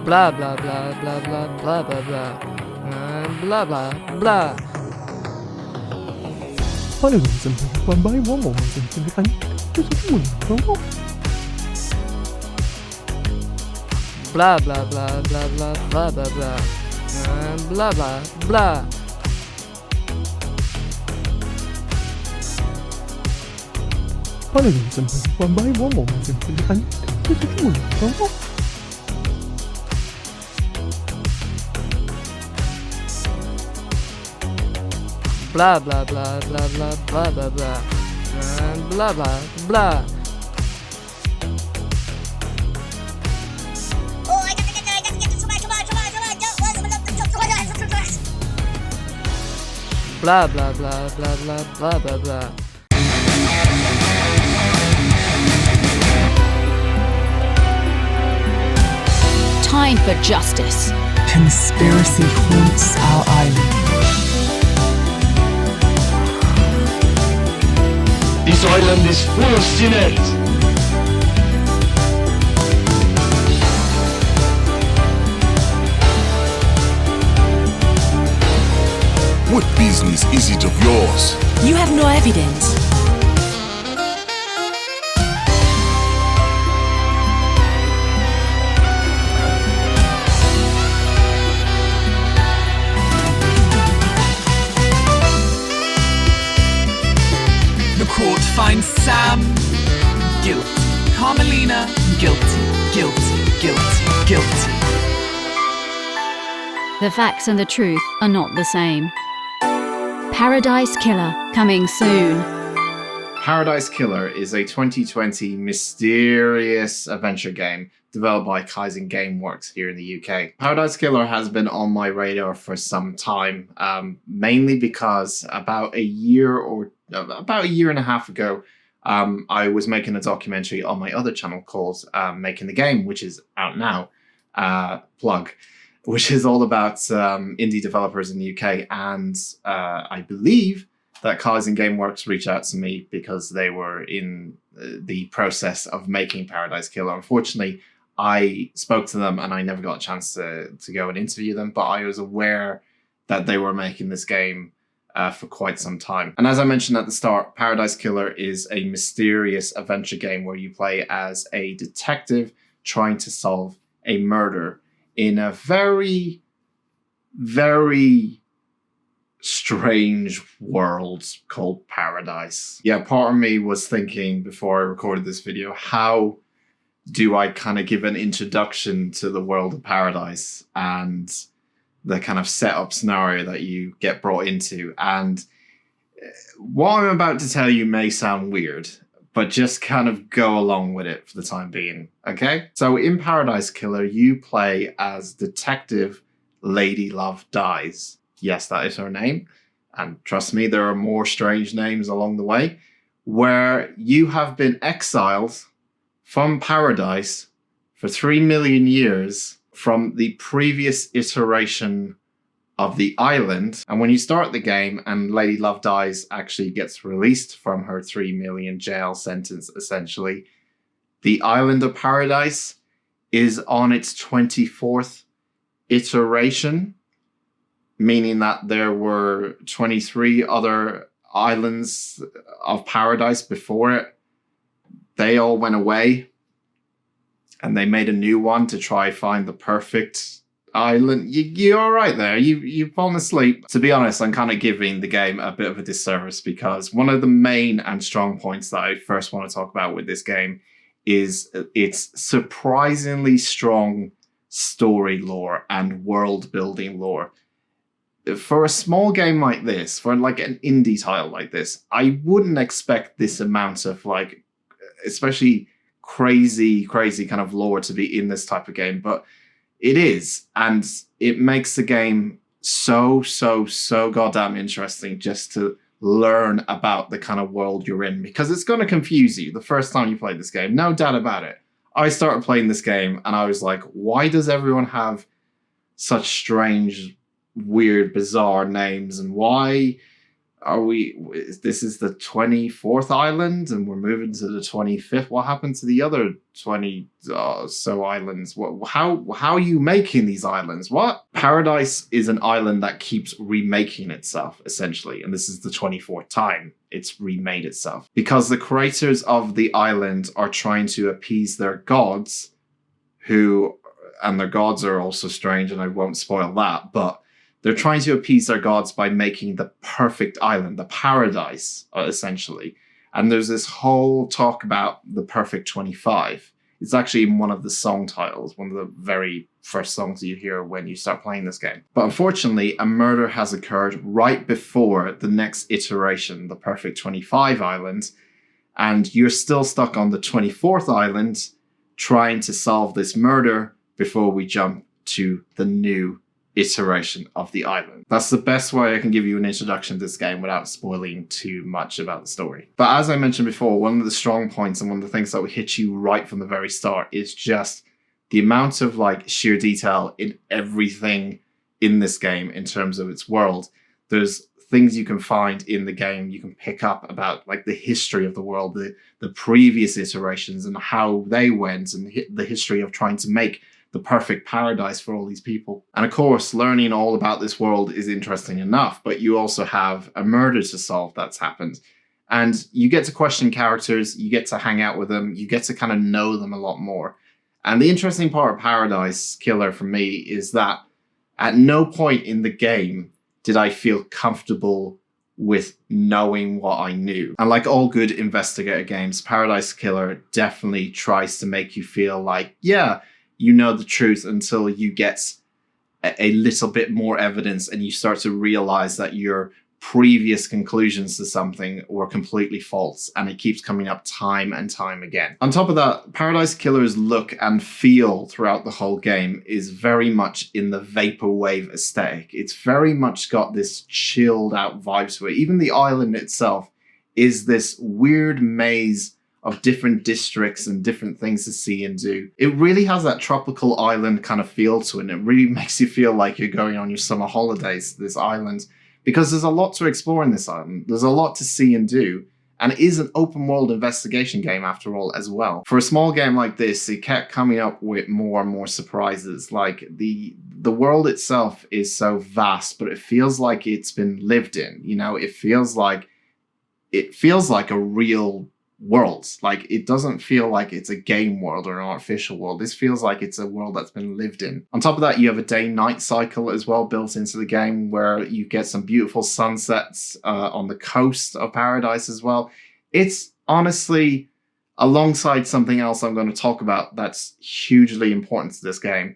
Blah blah blah blah blah blah blah blah. Blah blah blah. Blah blah blah blah blah blah blah blah. Blah blah blah. Blah blah blah blah blah blah blah blah. Blah blah blah. Blah blah blah blah blah blah blah blah. Time for justice. Conspiracy haunts our island. This island is full of sinners. What business is it of yours? You have no evidence. The court finds Sam guilty. Carmelina guilty. Guilty. Guilty. Guilty. The facts and the truth are not the same. Paradise Killer, coming soon. Paradise Killer is a 2020 mysterious adventure game developed by Kaizen Gameworks here in the UK. Paradise Killer has been on my radar for some time, mainly because about a year and a half ago, I was making a documentary on my other channel called Making the Game, which is out now, plug, which is all about indie developers in the UK. And I believe that Kaizen Gameworks reached out to me because they were in the process of making Paradise Killer. Unfortunately, I spoke to them and I never got a chance to go and interview them, but I was aware that they were making this game for quite some time. And as I mentioned at the start, Paradise Killer is a mysterious adventure game where you play as a detective trying to solve a murder in a very, very strange world called Paradise. Yeah, part of me was thinking before I recorded this video, how do I kind of give an introduction to the world of Paradise and the kind of setup scenario that you get brought into? And what I'm about to tell you may sound weird, but just kind of go along with it for the time being, okay? So in Paradise Killer, you play as Detective Lady Love Dies. Yes, that is her name. And trust me, there are more strange names along the way, where you have been exiled from Paradise for 3 million years from the previous iteration of the island. And when you start the game and Lady Love Dies actually gets released from her 3 million jail sentence, essentially, the island of Paradise is on its 24th iteration, meaning that there were 23 other islands of Paradise before it. They all went away and they made a new one to try find the perfect island. You're all right there. You've fallen asleep. To be honest, I'm kind of giving the game a bit of a disservice because one of the main and strong points that I first want to talk about with this game is its surprisingly strong story lore and world building lore. For a small game like this, for like an indie title like this, I wouldn't expect this amount of like, especially crazy kind of lore to be in this type of game, but it is, and it makes the game so goddamn interesting just to learn about the kind of world you're in, because it's going to confuse you the first time you play this game, no doubt about it. I started playing this game and I was like, why does everyone have such strange, weird, bizarre names, and why this is the 24th island and we're moving to the 25th. What happened to the other 20 so islands? How are you making these islands? What? Paradise is an island that keeps remaking itself, essentially. And this is the 24th time it's remade itself. Because the creators of the island are trying to appease their gods, and their gods are also strange, and I won't spoil that, but they're trying to appease their gods by making the perfect island, the paradise, essentially. And there's this whole talk about the perfect 25. It's actually in one of the song titles, one of the very first songs you hear when you start playing this game. But unfortunately, a murder has occurred right before the next iteration, the perfect 25 island, and you're still stuck on the 24th island trying to solve this murder before we jump to the new iteration of the island. That's the best way I can give you an introduction to this game without spoiling too much about the story. But as I mentioned before, one of the strong points and one of the things that will hit you right from the very start is just the amount of sheer detail in everything in this game in terms of its world. There's things you can find in the game you can pick up about the history of the world, the previous iterations and how they went, and the history of trying to make the perfect paradise for all these people. And of course, learning all about this world is interesting enough, but you also have a murder to solve that's happened. And you get to question characters, you get to hang out with them, you get to kind of know them a lot more. And the interesting part of Paradise Killer for me is that at no point in the game did I feel comfortable with knowing what I knew. And like all good investigator games, Paradise Killer definitely tries to make you feel like, yeah, you know the truth until you get a little bit more evidence and you start to realize that your previous conclusions to something were completely false, and it keeps coming up time and time again. On top of that, Paradise Killer's look and feel throughout the whole game is very much in the vaporwave aesthetic. It's very much got this chilled out vibe to it. Even the island itself is this weird maze of different districts and different things to see and do. It really has that tropical island kind of feel to it, and it really makes you feel like you're going on your summer holidays to this island, because there's a lot to explore in this island. There's a lot to see and do, and it is an open world investigation game after all as well. For a small game like this, it kept coming up with more and more surprises. Like the world itself is so vast, but it feels like it's been lived in. You know, it feels like a real world. Like, it doesn't feel like it's a game world or an artificial world. This feels like it's a world that's been lived in. On top of that, you have a day-night cycle as well built into the game, where you get some beautiful sunsets on the coast of Paradise as well. It's honestly, alongside something else I'm going to talk about that's hugely important to this game,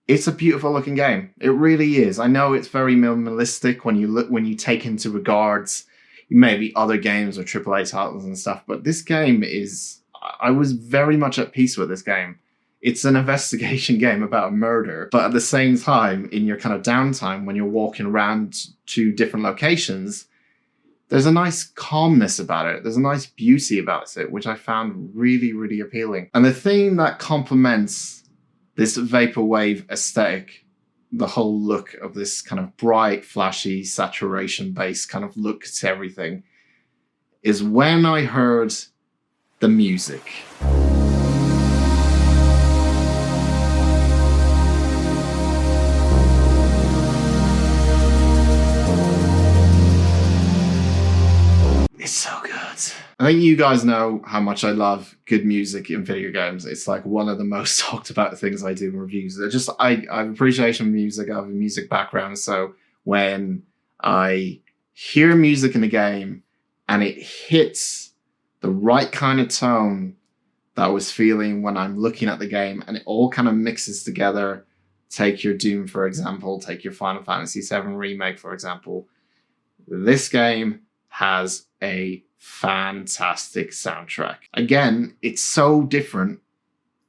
it's a beautiful looking game. It really is. I know it's very minimalistic when you take into regards maybe other games or AAA titles and stuff, but this game I was very much at peace with this game. It's an investigation game about a murder, but at the same time, in your kind of downtime, when you're walking around to different locations, there's a nice calmness about it. There's a nice beauty about it, which I found really, really appealing. And the thing that complements this vaporwave aesthetic, the whole look of this kind of bright, flashy, saturation-based kind of look to everything, is when I heard the music. It's so good. I think you guys know how much I love good music in video games. It's like one of the most talked about things I do in reviews. I have appreciation for music. I have a music background, so when I hear music in a game and it hits the right kind of tone that I was feeling when I'm looking at the game, and it all kind of mixes together. Take your Doom, for example. Take your Final Fantasy VII Remake, for example. This game has a fantastic soundtrack. Again, it's so different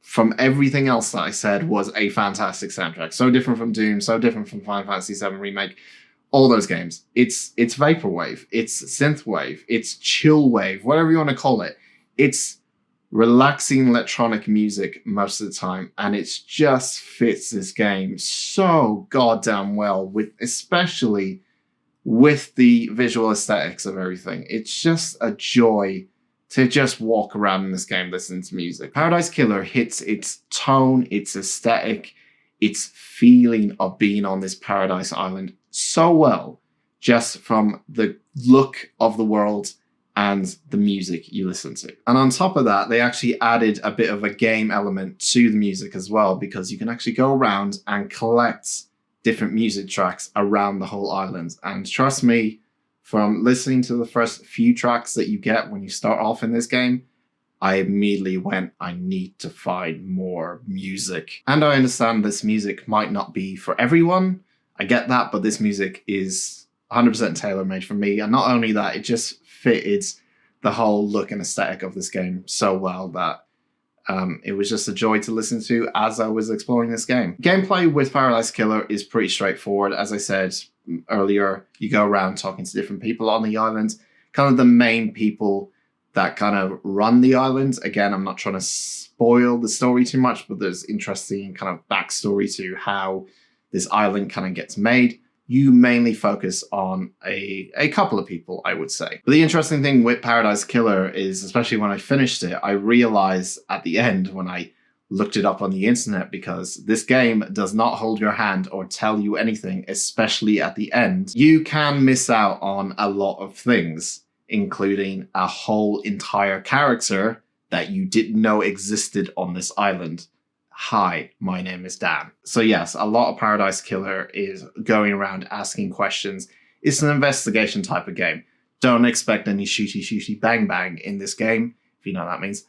from everything else that I said was a fantastic soundtrack. So different from Doom, so different from Final Fantasy VII Remake. All those games. It's vaporwave, it's synthwave, it's chillwave, whatever you want to call it. It's relaxing electronic music most of the time, and it just fits this game so goddamn well, with especially with the visual aesthetics of everything. It's just a joy to just walk around in this game listening to music. Paradise Killer hits its tone, its aesthetic, its feeling of being on this paradise island so well, just from the look of the world and the music you listen to. And on top of that, they actually added a bit of a game element to the music as well, because you can actually go around and collect different music tracks around the whole island. And trust me, from listening to the first few tracks that you get when you start off in this game, I immediately went, I need to find more music. And I understand this music might not be for everyone. I get that, but this music is 100% tailor-made for me. And not only that, it just fitted the whole look and aesthetic of this game so well that it was just a joy to listen to as I was exploring this game. Gameplay with Paradise Killer is pretty straightforward. As I said earlier, you go around talking to different people on the island, kind of the main people that kind of run the island. Again, I'm not trying to spoil the story too much, but there's interesting kind of backstory to how this island kind of gets made. You mainly focus on a couple of people, I would say. But the interesting thing with Paradise Killer is, especially when I finished it, I realized at the end when I looked it up on the internet, because this game does not hold your hand or tell you anything, especially at the end. You can miss out on a lot of things, including a whole entire character that you didn't know existed on this island. Hi, my name is Dan. So yes, a lot of Paradise Killer is going around asking questions. It's an investigation type of game. Don't expect any shooty bang bang in this game, if you know what that means.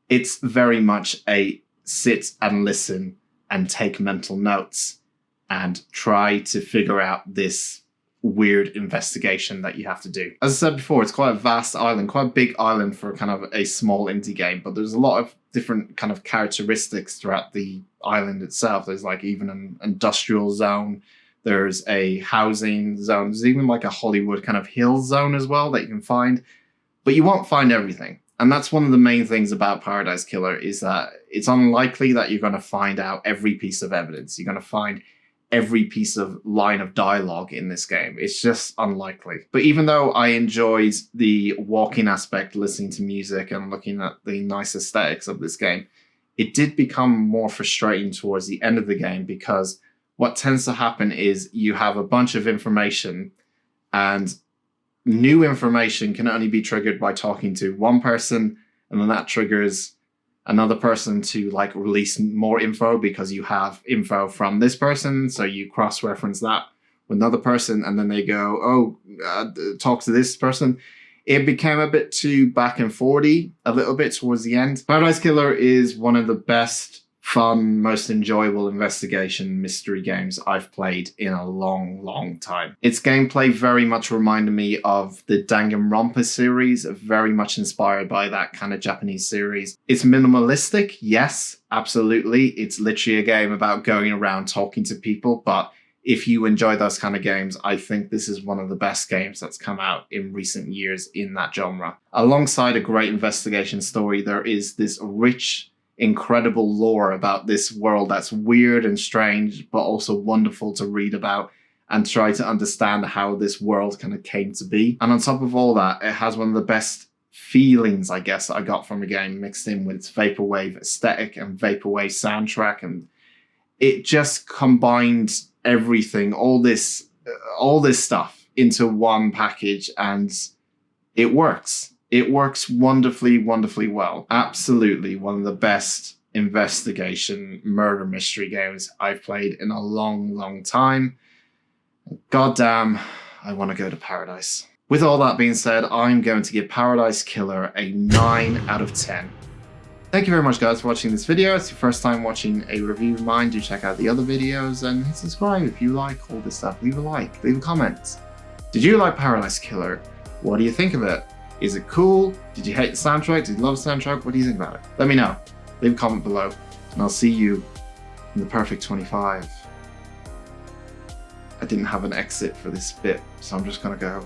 It's very much a sit and listen and take mental notes and try to figure out this weird investigation that you have to do. As I said before, it's quite a vast island, quite a big island for kind of a small indie game, but there's a lot of different kind of characteristics throughout the island itself. There's like even an industrial zone, there's a housing zone, there's even like a Hollywood kind of hill zone as well that you can find, but you won't find everything. And that's one of the main things about Paradise Killer, is that it's unlikely that you're going to find out every piece of evidence. You're going to find every piece of line of dialogue in this game. It's just unlikely. But even though I enjoyed the walking aspect, listening to music and looking at the nice aesthetics of this game, it did become more frustrating towards the end of the game, because what tends to happen is you have a bunch of information, and new information can only be triggered by talking to one person, and then that triggers another person to like release more info because you have info from this person. So you cross-reference that with another person, and then they go, talk to this person. It became a bit too back and forthy a little bit towards the end. Paradise Killer is one of the best, fun, most enjoyable investigation mystery games I've played in a long time. Its gameplay very much reminded me of the Danganronpa series, very much inspired by that kind of Japanese series. It's minimalistic, yes, absolutely. It's literally a game about going around talking to people, but if you enjoy those kind of games, I think this is one of the best games that's come out in recent years in that genre. Alongside a great investigation story, there is this rich, incredible lore about this world that's weird and strange, but also wonderful to read about and try to understand how this world kind of came to be. And on top of all that, it has one of the best feelings, I guess, I got from a game, mixed in with its vaporwave aesthetic and vaporwave soundtrack, and it just combined everything, all this stuff into one package, and it works. It works wonderfully well. Absolutely one of the best investigation murder mystery games I've played in a long time. God damn, I want to go to paradise. With all that being said, I'm going to give Paradise Killer a 9 out of 10. Thank you very much, guys, for watching this video. If it's your first time watching a review of mine, do check out the other videos and hit subscribe if you like all this stuff. Leave a like, leave a comment. Did you like Paradise Killer? What do you think of it? Is it cool? Did you hate the soundtrack? Did you love the soundtrack? What do you think about it? Let me know. Leave a comment below, and I'll see you in the perfect 25. I didn't have an exit for this bit, so I'm just gonna go.